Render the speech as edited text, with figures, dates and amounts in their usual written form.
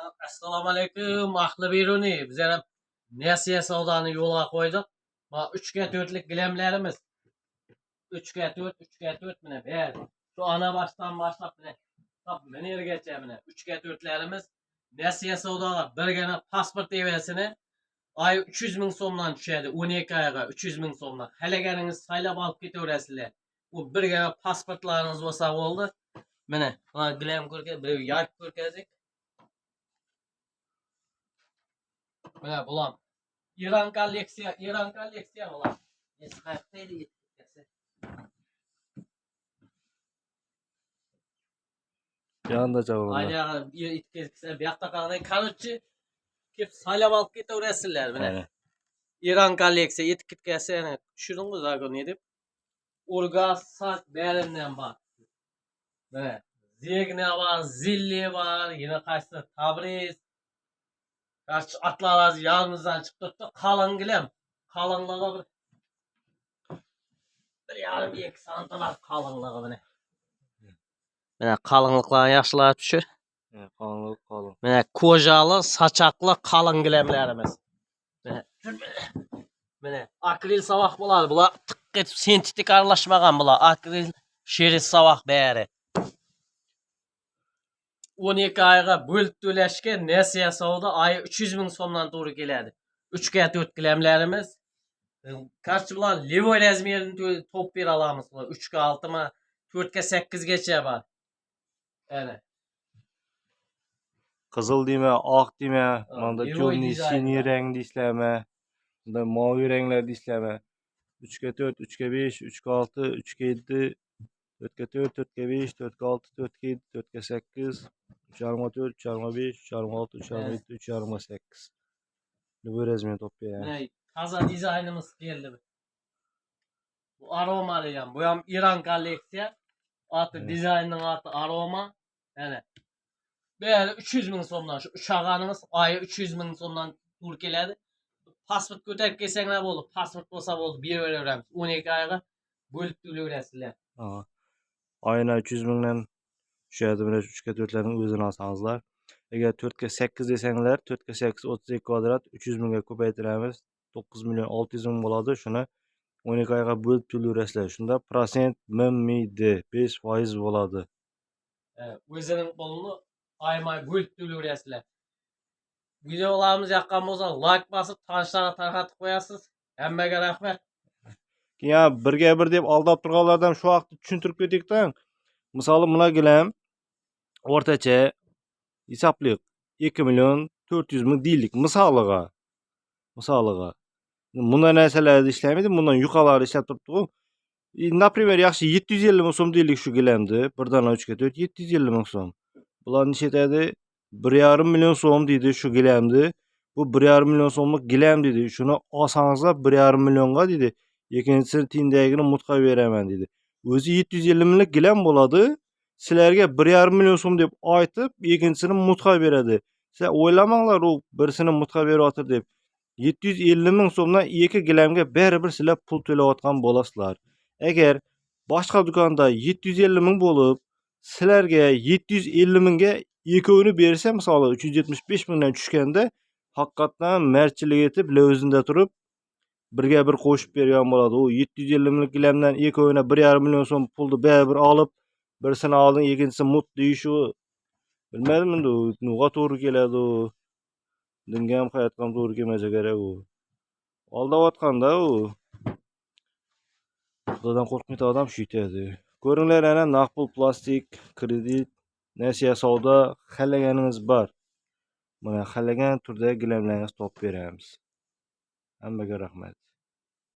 Assalomu alaykum, ahli beruni. Bizlar nasiya savdoni yo'lga qo'ydik. Ma 3 ga 4lik gilamlarimiz. 3 ga 4, 3 ga 4 mana ber. Şu ana baştan başlap mana top menergacha mana 3 ga 4'lerimiz nasiya savdoga birgina pasport evasini ay 300 ming so'mdan tushadi. 12 oyga 300 ming so'mdan. Halaganingiz saylab olib ketaverasizlar. U birgina pasportlaringiz bo'lsa bo'ldi. Mana gilam ko'rka, bir yak ko'rkazik. Mana bulam. İran kolleksiya bular. Esqaqtaydi yetkazsa. Yanında cevablar. Ayda yetkazsa bu yoqda qolgan korotchi kep saylab olib ketaverasizlar mana. İran kolleksiya yetkazsa ana tushundingmi zagon ne deb? Urgas sak berinden bor. Mana Zegna var, Zilli var, yine qaysi Tabriz. Kaç atlar yanımızdan çıktı. Kalın gilam. Kalınlığı bir yarım 2 santimetre kalınlığı bana. Mana kalınlıklar yaşlar düşür. Kalınlık kalın. Mana kojalı, saçaklı kalın gilamlarımız. Mana akril savaq bo'ladi. Bular tiq etib sentetik aralashmagan bular. Akril şerit savaq bari. 12 ayga bölüp to'lashga nasiya savdo ay 300 ming so'mdan to'g'ri keladi. 3 ga 4 gilamlarimiz. Karşı bilan levoy razmerini top bera olamiz. 3 ga 6 ma 4 ga 8 gacha bor. Ana. Kızıl deme, ak deme, manda темный синий reng deyishleme, manda mavi rengler deyishleme. 3 ga 4, 3 ga 5, 3 ga 6, 3 ga 7, 4 ga 4, 4 ga 5, 4 ga 6, 4 ga 7, 4 ga 8, 3,4, 3,5, 3,6, 3,7, 3,8. Levoy razmeri top bera. Taza dizaynımız geldi. Bu aroma degan. Bu ham İran kolleksiya. Atı dizaynning atı aroma. Yani böyle 300 ming so'mdan şu uçağanımız ayı 300 ming so'mdan to'g'ri keladi. Pasport ko'tarib kelsanglar bo'ldi. Pasport bo'lsa bo'ldi, beraveramiz. 12 oyga bo'lib to'layverasizlar. Ayına 300 mingdan tushadi. Mana 3 ga 4'lerin o'zini olsangizlar. Agar 4 ga 8 desanglar, 4 ga 8 32 kvadrat 300 mingga ko'paytiramiz. 9 milyon 600 ming bo'ladi. Shuni 12 oyga bo'lib to'layverasizlar. Shunda prosent minmaydi, 5% bo'ladi. O'zining pulini aymay bo'lib to'layverasizlar. Videolarimiz yoqqan bo'lsa, like bosib, tanishlarga tarqatib qo'yasiz. Hammaga rahmat. Keyin birga bir deb aldab turganlardan shu vaqtda tushuntirib ketdik-da. Misoli buna gilam o'rtacha hisoblik 2 milyon 400 ming deylik misoliga. Bunday narsalarda ishlamaydi, bundan yuqorilari ishlab turibdi-ku. Например, yaxshi 750 ming so'm deylik shu gilamdi. Birdan 3 ga 4 750 ming so'm. Bular necha etadi? 1,5 milyon so'm deydi shu gilamdi. Bu 1,5 milyon so'mlik gilam deydi. Shuni olsangizlar 1,5 millionga deydi. Ikkinchisini tiyindagini mutqa beraman deydi. O'zi 750 minglik gilam bo'ladi. Sizlarga 1,5 milyon so'm deb aytib, ikkinchisini mutqa beradi. Sizlar o'ylamanglar u birisini mutqa beryapti deb. 750 ming so'mdan iki gilamga baribir sizlar pul to'layotgan bo'lasizlar. Agar boshqa do'konda 750 ming bo'lib, sizlarga 750 mingga ikkovini bersa, masalan 375 mingdan tushganda, haqiqatan mardchilik etib, o'zida turib birga bir qo'shib bergan bo'ladi. U 750 minglik gilamdan ikkovini 1,5 milyon so'm pulni baribir olib, birisini oldin, ikkinchisini mut deyishu bilmadim endi nuga to'g'ri keladi u. Dinga ham hayotga ham to'g'ri kelmasa kerak u. Aldayotganda u. Xudodan qo'rqmaydi odam shu yetadi. Ko'ringlar, ana naqd plastik, kredit, nasiya savdo xalaganingiz bor. Mana xalagan turda gilamlaringizni topib beramiz. Hammaga rahmat.